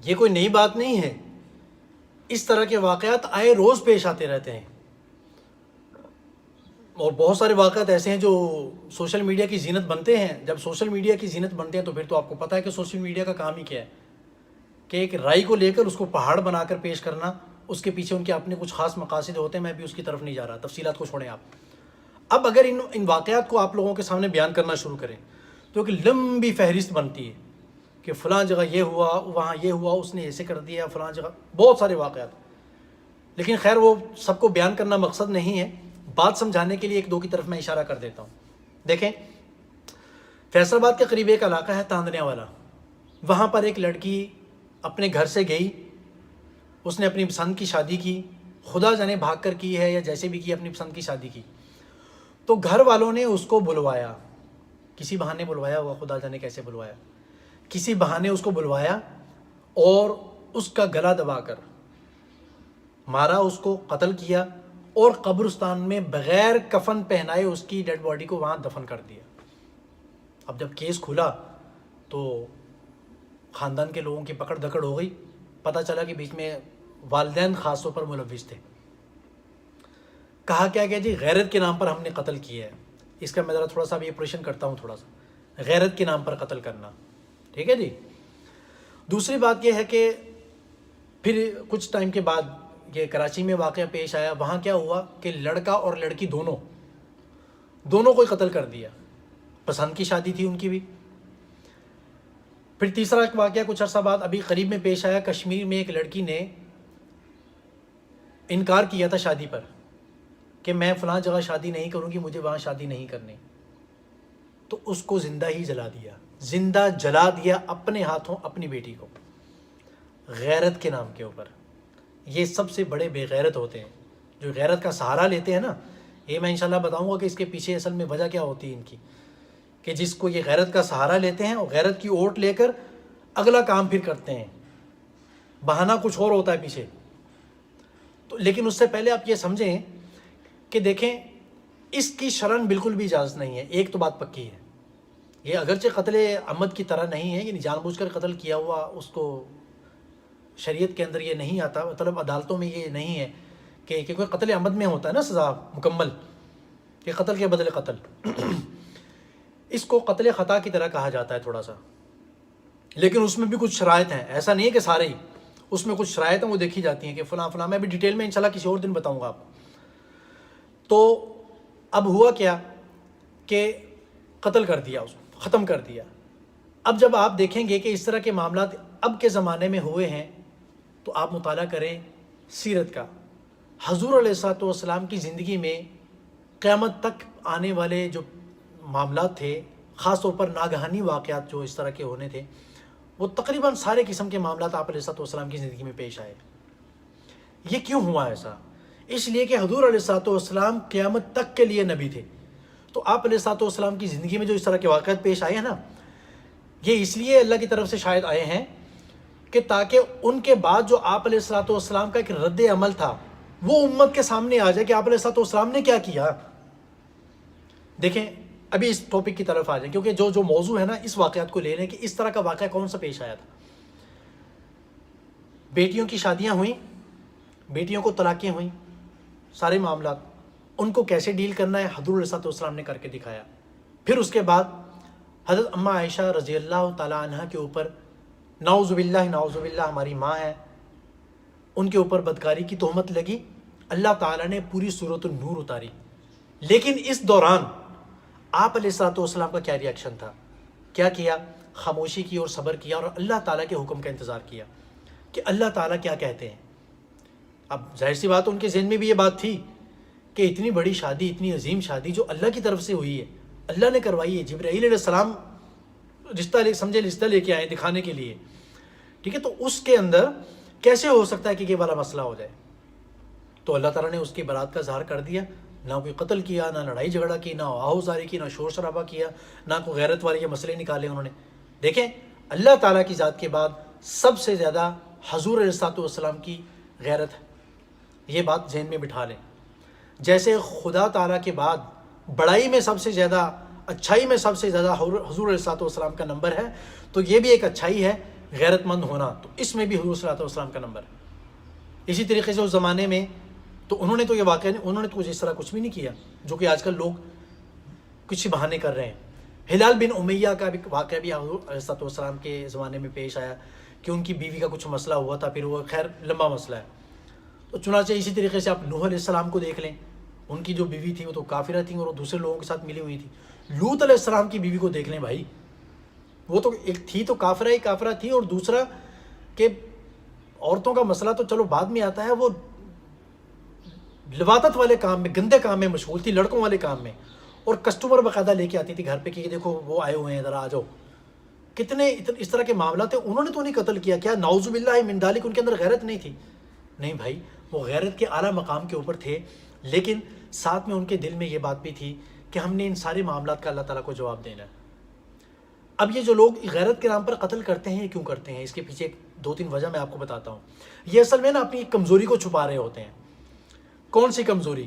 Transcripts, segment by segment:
یہ کوئی نئی بات نہیں ہے، اس طرح کے واقعات آئے روز پیش آتے رہتے ہیں، اور بہت سارے واقعات ایسے ہیں جو سوشل میڈیا کی زینت بنتے ہیں۔ جب سوشل میڈیا کی زینت بنتے ہیں تو پھر تو آپ کو پتہ ہے کہ سوشل میڈیا کا کام ہی کیا ہے، کہ ایک رائے کو لے کر اس کو پہاڑ بنا کر پیش کرنا، اس کے پیچھے ان کے اپنے کچھ خاص مقاصد ہوتے ہیں، میں بھی اس کی طرف نہیں جا رہا، تفصیلات کو چھوڑیں آپ۔ اب اگر ان واقعات کو آپ لوگوں کے سامنے بیان کرنا شروع کریں تو ایک لمبی فہرست بنتی ہے کہ فلاں جگہ یہ ہوا، وہاں یہ ہوا، اس نے ایسے کر دیا، فلاں جگہ بہت سارے واقعات۔ لیکن خیر وہ سب کو بیان کرنا مقصد نہیں ہے، بات سمجھانے کے لیے ایک دو کی طرف میں اشارہ کر دیتا ہوں۔ دیکھیں، فیصل آباد کے قریب ایک علاقہ ہے تاندنیا والا، وہاں پر ایک لڑکی اپنے گھر سے گئی، اس نے اپنی پسند کی شادی کی، خدا جانے بھاگ کر کی ہے یا جیسے بھی کی، اپنی پسند کی شادی کی۔ تو گھر والوں نے اس کو بلوایا، کسی بہانے بلوایا ہوا، خدا جانے کیسے بلوایا، کسی بہانے اس کو بلوایا اور اس کا گلا دبا کر مارا، اس کو قتل کیا، اور قبرستان میں بغیر کفن پہنائے اس کی ڈیڈ باڈی کو وہاں دفن کر دیا۔ اب جب کیس کھلا تو خاندان کے لوگوں کی پکڑ دھکڑ ہو گئی، پتہ چلا کہ بیچ میں والدین خاص طور پر ملوث تھے۔ کہا کیا کہ جی غیرت کے نام پر ہم نے قتل کیا ہے۔ اس کا میں ذرا تھوڑا سا بھی آپریشن کرتا ہوں، تھوڑا سا غیرت کے نام پر قتل کرنا، ٹھیک ہے جی۔ دوسری بات یہ ہے کہ پھر کچھ ٹائم کے بعد یہ کراچی میں واقعہ پیش آیا، وہاں کیا ہوا کہ لڑکا اور لڑکی دونوں کو قتل کر دیا، پسند کی شادی تھی ان کی بھی۔ پھر تیسرا ایک واقعہ کچھ عرصہ بعد ابھی قریب میں پیش آیا، کشمیر میں ایک لڑکی نے انکار کیا تھا شادی پر کہ میں فلاں جگہ شادی نہیں کروں گی، مجھے وہاں شادی نہیں کرنی، تو اس کو زندہ ہی جلا دیا، زندہ جلا دیا اپنے ہاتھوں اپنی بیٹی کو، غیرت کے نام کے اوپر۔ یہ سب سے بڑے بے غیرت ہوتے ہیں جو غیرت کا سہارا لیتے ہیں نا۔ یہ میں انشاءاللہ بتاؤں گا کہ اس کے پیچھے اصل میں وجہ کیا ہوتی ہے ان کی، کہ جس کو یہ غیرت کا سہارا لیتے ہیں اور غیرت کی اوٹ لے کر اگلا کام پھر کرتے ہیں، بہانہ کچھ اور ہوتا ہے پیچھے۔ تو لیکن اس سے پہلے آپ یہ سمجھیں کہ دیکھیں اس کی شرعاً بالکل بھی اجازت نہیں ہے۔ ایک تو بات پکی ہے، یہ اگرچہ قتل عمد کی طرح نہیں ہے، یعنی جان بوجھ کر قتل کیا ہوا اس کو شریعت کے اندر یہ نہیں آتا، مطلب عدالتوں میں یہ نہیں ہے کہ کوئی قتل عمد میں ہوتا ہے نا سزا مکمل، کہ قتل کے بدلے قتل۔ اس کو قتل خطا کی طرح کہا جاتا ہے تھوڑا سا، لیکن اس میں بھی کچھ شرائط ہیں، ایسا نہیں ہے کہ سارے ہی، اس میں کچھ شرائط ہیں وہ دیکھی جاتی ہیں کہ فلاں فلاں، میں بھی ڈیٹیل میں انشاءاللہ کسی اور دن بتاؤں گا آپ کو۔ تو اب ہوا کیا کہ قتل کر دیا، اس کو ختم کر دیا۔ اب جب آپ دیکھیں گے کہ اس طرح کے معاملات اب کے زمانے میں ہوئے ہیں تو آپ مطالعہ کریں سیرت کا۔ حضور علیہ الصلوۃ والسلام کی زندگی میں قیامت تک آنے والے جو معاملات تھے، خاص طور پر ناگہانی واقعات جو اس طرح کے ہونے تھے، وہ تقریباً سارے قسم کے معاملات آپ علیہ الصلوۃ والسلام کی زندگی میں پیش آئے۔ یہ کیوں ہوا ایسا؟ اس لیے کہ حضور علیہ الصلوۃ والسلام قیامت تک کے لیے نبی تھے۔ تو آپ علیہ الصلوۃ والسلام کی زندگی میں جو اس طرح کے واقعات پیش آئے ہیں نا، یہ اس لیے اللہ کی طرف سے شاید آئے ہیں کہ تاکہ ان کے بعد جو آپ علیہ الصلوۃ والسلام کا ایک رد عمل تھا وہ امت کے سامنے آ جائے کہ آپ علیہ الصلوۃ والسلام نے کیا کیا۔ دیکھیں ابھی اس ٹاپک کی طرف آ جائیں، کیونکہ جو موضوع ہے نا اس واقعات کو لے لیں کہ اس طرح کا واقعہ کون سا پیش آیا تھا۔ بیٹیوں کی شادیاں ہوئیں، بیٹیوں کو طلاقیں ہوئیں، سارے معاملات، ان کو کیسے ڈیل کرنا ہے حضور علیہ الصلوۃ والسلام نے کر کے دکھایا۔ پھر اس کے بعد حضرت اماں عائشہ رضی اللہ تعالیٰ عنہ کے اوپر نعوذ باللہ ہماری ماں ہے، ان کے اوپر بدکاری کی تہمت لگی، اللہ تعالیٰ نے پوری سورۃ النور اتاری۔ لیکن اس دوران آپ علیہ الصلوۃ والسلام کا کیا ریاکشن تھا؟ کیا کیا؟ خاموشی کی اور صبر کیا اور اللہ تعالیٰ کے حکم کا انتظار کیا کہ اللہ تعالیٰ کیا کہتے ہیں۔ اب ظاہر سی بات ان کے ذہن میں بھی یہ بات تھی کہ اتنی بڑی شادی، اتنی عظیم شادی جو اللہ کی طرف سے ہوئی ہے، اللہ نے کروائی ہے، جبرائیل علیہ السلام رشتہ لے کے آئے دکھانے کے لیے، ٹھیک ہے، تو اس کے اندر کیسے ہو سکتا ہے کہ یہ والا مسئلہ ہو جائے؟ تو اللہ تعالیٰ نے اس کی برات کا اظہار کر دیا، نہ کوئی قتل کیا، نہ لڑائی جھگڑا کی، نہ آہوزاری کی، نہ شور شرابہ کیا، نہ کوئی غیرت والے یہ مسئلے نکالے انہوں نے۔ دیکھیں اللہ تعالیٰ کی ذات کے بعد سب سے زیادہ حضور علیہ الصلوۃ والسلام کی غیرت ہے، یہ بات ذہن میں بٹھا لیں۔ جیسے خدا تعالیٰ کے بعد بڑائی میں سب سے زیادہ، اچھائی میں سب سے زیادہ حضور علیہ الصلوۃ والسلام کا نمبر ہے، تو یہ بھی ایک اچھائی ہے، غیرت مند ہونا، تو اس میں بھی حضور صلی اللہ علیہ وسلم کا نمبر ہے۔ اسی طریقے سے اس زمانے میں تو انہوں نے تو یہ واقعہ نہیں، انہوں نے تو اس طرح کچھ بھی نہیں کیا جو کہ آج کل لوگ کچھ بہانے کر رہے ہیں۔ ہلال بن امیہ کا بھی واقعہ بھی حضور علیہ السلام کے زمانے میں پیش آیا کہ ان کی بیوی کا کچھ مسئلہ ہوا تھا، پھر وہ خیر لمبا مسئلہ ہے۔ تو چنانچہ اسی طریقے سے آپ نوح علیہ السلام کو دیکھ لیں، ان کی جو بیوی تھی وہ تو کافرہ تھیں اور وہ دوسرے لوگوں کے ساتھ ملی ہوئی تھی۔ لوط علیہ السلام کی بیوی کو دیکھ لیں بھائی، وہ تو ایک تھی تو کافرہ ہی کافرہ تھی، اور دوسرا کہ عورتوں کا مسئلہ تو چلو بعد میں آتا ہے، وہ لواطت والے کام میں، گندے کام میں مشغول تھی، لڑکوں والے کام میں، اور کسٹمر باقاعدہ لے کے آتی تھی گھر پہ کہ دیکھو وہ آئے ہوئے ہیں ذرا آ جاؤ۔ کتنے اس طرح کے معاملات تھے، انہوں نے تو نہیں قتل کیا، کیا نعوذ باللہ من ذالک ان کے اندر غیرت نہیں تھی؟ نہیں بھائی، وہ غیرت کے اعلیٰ مقام کے اوپر تھے، لیکن ساتھ میں ان کے دل میں یہ بات بھی تھی کہ ہم نے ان سارے معاملات کا اللہ تعالیٰ کو جواب دینا ہے۔ اب یہ جو لوگ غیرت کے نام پر قتل کرتے ہیں، یہ کیوں کرتے ہیں؟ اس کے پیچھے 2-3 وجہ میں آپ کو بتاتا ہوں۔ یہ اصل میں نا اپنی ایک کمزوری کو چھپا رہے ہوتے ہیں۔ کون سی کمزوری؟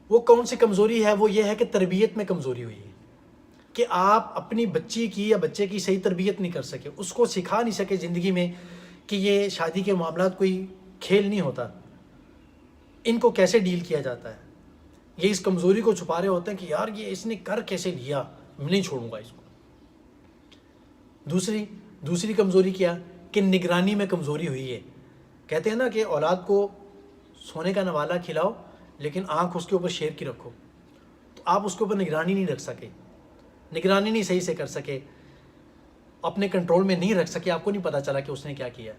وہ کون سی کمزوری ہے؟ وہ یہ ہے کہ تربیت میں کمزوری ہوئی ہے، کہ آپ اپنی بچی کی یا بچے کی صحیح تربیت نہیں کر سکے، اس کو سکھا نہیں سکے زندگی میں کہ یہ شادی کے معاملات کوئی کھیل نہیں ہوتا، ان کو کیسے ڈیل کیا جاتا ہے۔ یہ اس کمزوری کو چھپا رہے ہوتے ہیں کہ یار یہ اس نے کر کیسے لیا، میں نہیں چھوڑوں گا اس کو۔ دوسری کمزوری کیا کہ نگرانی میں کمزوری ہوئی ہے۔ کہتے ہیں نا کہ اولاد کو سونے کا نوالہ کھلاؤ لیکن آنکھ اس کے اوپر شیر کی رکھو، تو آپ اس کے اوپر نگرانی نہیں رکھ سکے، نگرانی نہیں صحیح سے کر سکے، اپنے کنٹرول میں نہیں رکھ سکے، آپ کو نہیں پتہ چلا کہ اس نے کیا کیا۔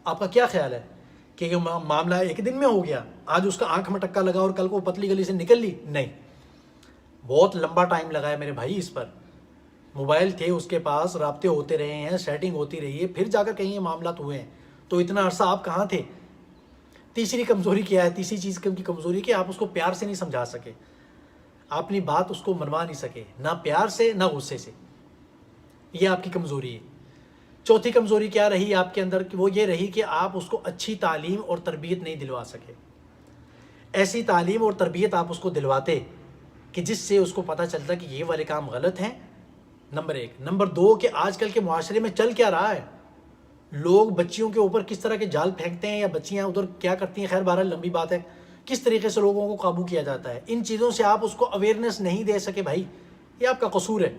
آپ کا کیا خیال ہے کہ یہ معاملہ ایک دن میں ہو گیا، آج اس کا آنکھ میں ٹکا لگا اور کل کو پتلی گلی سے نکل لی؟ نہیں، بہت لمبا ٹائم لگا ہے میرے بھائی اس پر۔ موبائل تھے اس کے پاس، رابطے ہوتے رہے ہیں، سیٹنگ ہوتی رہی ہے، پھر جا کر کہیں یہ معاملات ہوئے ہیں، تو اتنا عرصہ آپ کہاں تھے؟ تیسری کمزوری کیا ہے؟ تیسری چیز کی کمزوری کہ آپ اس کو پیار سے نہیں سمجھا سکے، آپ اپنی بات اس کو منوا نہیں سکے، نہ پیار سے نہ غصے سے، یہ آپ کی کمزوری ہے۔ چوتھی کمزوری کیا رہی آپ کے اندر؟ کہ وہ یہ رہی کہ آپ اس کو اچھی تعلیم اور تربیت نہیں دلوا سکے۔ ایسی تعلیم اور تربیت آپ اس کو دلواتے کہ جس سے اس کو پتہ چلتا کہ یہ والے کام غلط ہیں، نمبر 1۔ نمبر 2 کہ آج کل کے معاشرے میں چل کیا رہا ہے، لوگ بچیوں کے اوپر کس طرح کے جال پھینکتے ہیں، یا بچیاں ادھر کیا کرتی ہیں، خیر بہرحال لمبی بات ہے، کس طریقے سے لوگوں کو قابو کیا جاتا ہے، ان چیزوں سے آپ اس کو اویئرنیس نہیں دے سکے بھائی، یہ آپ کا قصور ہے۔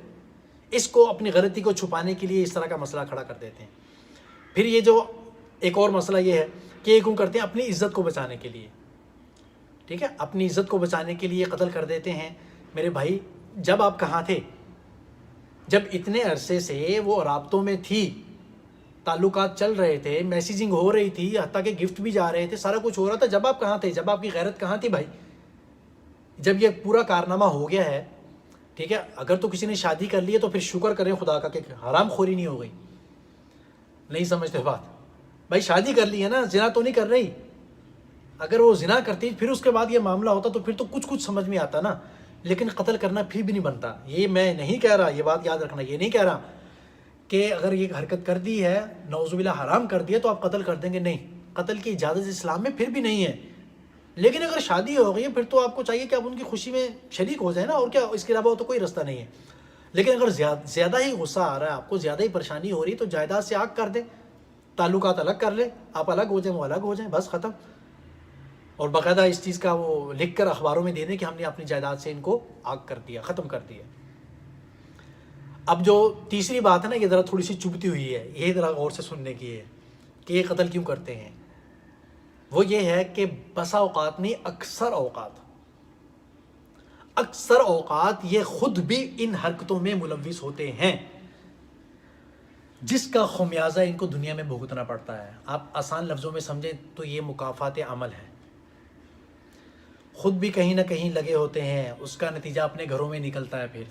اس کو اپنی غلطی کو چھپانے کے لیے اس طرح کا مسئلہ کھڑا کر دیتے ہیں۔ پھر یہ جو ایک اور مسئلہ یہ ہے کہ یہ کیوں کرتے ہیں؟ اپنی عزت کو بچانے کے لیے، ٹھیک ہے، اپنی عزت کو بچانے کے لیے قتل کر دیتے ہیں۔ میرے بھائی جب آپ کہاں تھے؟ جب اتنے عرصے سے وہ رابطوں میں تھی، تعلقات چل رہے تھے، میسیجنگ ہو رہی تھی، حتیٰ کہ گفٹ بھی جا رہے تھے، سارا کچھ ہو رہا تھا، جب آپ کہاں تھے؟ جب آپ کی غیرت کہاں تھی بھائی؟ جب یہ پورا کارنامہ ہو گیا ہے، ٹھیک ہے، اگر تو کسی نے شادی کر لی ہے تو پھر شکر کریں خدا کا کہ حرام خوری نہیں ہو گئی۔ نہیں سمجھتے بات بھائی، شادی کر لی ہے نا، زنا تو نہیں کر رہی۔ اگر وہ زنا کرتی پھر اس کے بعد یہ معاملہ ہوتا تو پھر تو کچھ سمجھ میں آتا نا، لیکن قتل کرنا پھر بھی نہیں بنتا۔ یہ میں نہیں کہہ رہا، یہ بات یاد رکھنا، یہ نہیں کہہ رہا کہ اگر یہ حرکت کر دی ہے، نعوذ باللہ حرام کر دیا، تو آپ قتل کر دیں گے، نہیں، قتل کی اجازت اسلام میں پھر بھی نہیں ہے۔ لیکن اگر شادی ہو گئی ہے پھر تو آپ کو چاہیے کہ آپ ان کی خوشی میں شریک ہو جائیں نا، اور کیا، اس کے علاوہ تو کوئی رستہ نہیں ہے۔ لیکن اگر زیادہ ہی غصہ آ رہا ہے آپ کو، زیادہ ہی پریشانی ہو رہی ہے، تو جائیداد سے آگ کر دیں، تعلقات الگ کر لیں، آپ الگ ہو جائیں، وہ الگ ہو جائیں، بس ختم۔ اور باقاعدہ اس چیز کا وہ لکھ کر اخباروں میں دے دیں کہ ہم نے اپنی جائیداد سے ان کو آگ کر دیا، ختم کر دیا۔ اب جو تیسری بات ہے نا، یہ ذرا تھوڑی سی چبھتی ہوئی ہے، یہ ذرا غور سے سننے کی ہے کہ یہ قتل کیوں کرتے ہیں۔ وہ یہ ہے کہ بسا اوقات نہیں، اکثر اوقات یہ خود بھی ان حرکتوں میں ملوث ہوتے ہیں، جس کا خمیازہ ان کو دنیا میں بھگتنا پڑتا ہے۔ آپ آسان لفظوں میں سمجھیں تو یہ مکافات عمل ہے۔ خود بھی کہیں نہ کہیں لگے ہوتے ہیں، اس کا نتیجہ اپنے گھروں میں نکلتا ہے، پھر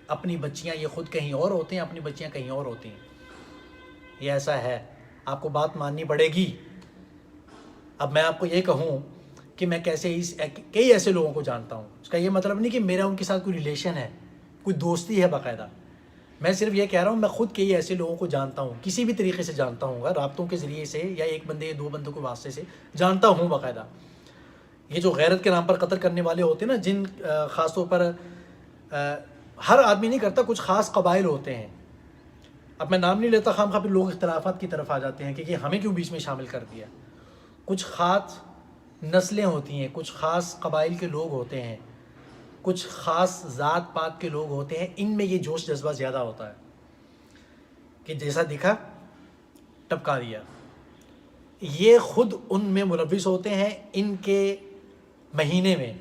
اپنی بچیاں، یہ خود کہیں اور ہوتے ہیں، اپنی بچیاں کہیں اور ہوتی ہیں۔ یہ ایسا ہے، آپ کو بات ماننی پڑے گی۔ اب میں آپ کو یہ کہوں کہ میں کئی ایسے لوگوں کو جانتا ہوں، اس کا یہ مطلب نہیں کہ میرا ان کے ساتھ کوئی ریلیشن ہے، کوئی دوستی ہے باقاعدہ، میں صرف یہ کہہ رہا ہوں میں خود کئی ایسے لوگوں کو جانتا ہوں، کسی بھی طریقے سے جانتا ہوں گا، رابطوں کے ذریعے سے یا ایک بندے 2 بندوں کے واسطے سے جانتا ہوں باقاعدہ۔ یہ جو غیرت کے نام پر قتل کرنے والے ہوتے ہیں نا، جن خاص طور پر ہر آدمی نہیں کرتا، کچھ خاص قبائل ہوتے ہیں اب میں نام نہیں لیتا خام خواہ، پھر لوگ اختلافات کی طرف آ جاتے ہیں کہ یہ ہمیں کیوں بیچ میں شامل کر دیا. کچھ خاص نسلیں ہوتی ہیں، کچھ خاص قبائل کے لوگ ہوتے ہیں، کچھ خاص ذات پات کے لوگ ہوتے ہیں، ان میں یہ جوش جذبہ زیادہ ہوتا ہے کہ جیسا دکھا ٹپکا دیا. یہ خود ان میں ملوث ہوتے ہیں ان کے مہینے میں.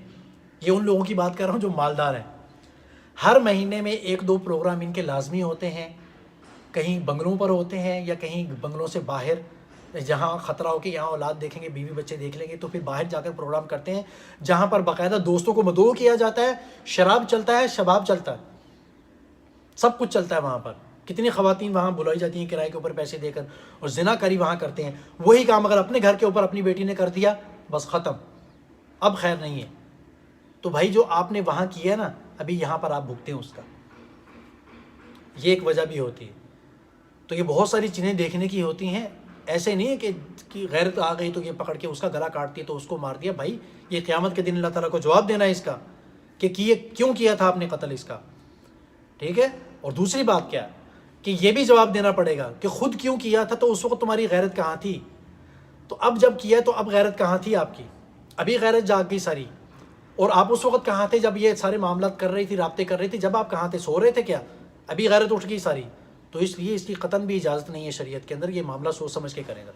یہ ان لوگوں کی بات کر رہا ہوں جو مالدار ہیں. ہر مہینے میں 1-2 پروگرام ان کے لازمی ہوتے ہیں، کہیں بنگلوں پر ہوتے ہیں یا کہیں بنگلوں سے باہر، جہاں خطرہ ہو کہ یہاں اولاد دیکھیں گے، بیوی بچے دیکھ لیں گے، تو پھر باہر جا کر پروگرام کرتے ہیں جہاں پر باقاعدہ دوستوں کو مدعو کیا جاتا ہے، شراب چلتا ہے، شباب چلتا ہے، سب کچھ چلتا ہے وہاں پر. کتنی خواتین وہاں بلائی جاتی ہیں کرائے کے اوپر پیسے دے کر، اور زنا کاری وہاں کرتے ہیں. وہی کام اگر اپنے گھر کے اوپر اپنی بیٹی نے کر دیا، بس ختم، اب خیر نہیں ہے. تو بھائی جو آپ نے وہاں کیا نا، ابھی یہاں پر آپ بھگتے ہیں اس کا. یہ ایک وجہ بھی ہوتی ہے. تو یہ بہت ساری چیزیں دیکھنے کی ہوتی ہیں. ایسے نہیں ہے کہ غیرت آ گئی تو یہ پکڑ کے اس کا گلا کاٹ دیا تو اس کو مار دیا. بھائی یہ قیامت کے دن اللہ تعالیٰ کو جواب دینا ہے اس کا کہ کیوں کیا تھا آپ نے قتل اس کا. ٹھیک ہے. اور دوسری بات کیا کہ یہ بھی جواب دینا پڑے گا کہ خود کیوں کیا تھا، تو اس وقت تمہاری غیرت کہاں تھی؟ تو اب جب کیا تو اب غیرت کہاں تھی آپ کی؟ ابھی غیرت جاگ گئی ساری. اور آپ اس وقت کہاں تھے جب یہ سارے معاملات کر رہی تھی، رابطے کر رہی تھی؟ جب آپ کہاں تھے؟ سو رہے تھے کیا؟ ابھی غیرت اٹھ گئی ساری. تو اس لیے اس کی قطعاً بھی اجازت نہیں ہے شریعت کے اندر. یہ معاملہ سوچ سمجھ کے کریں گا.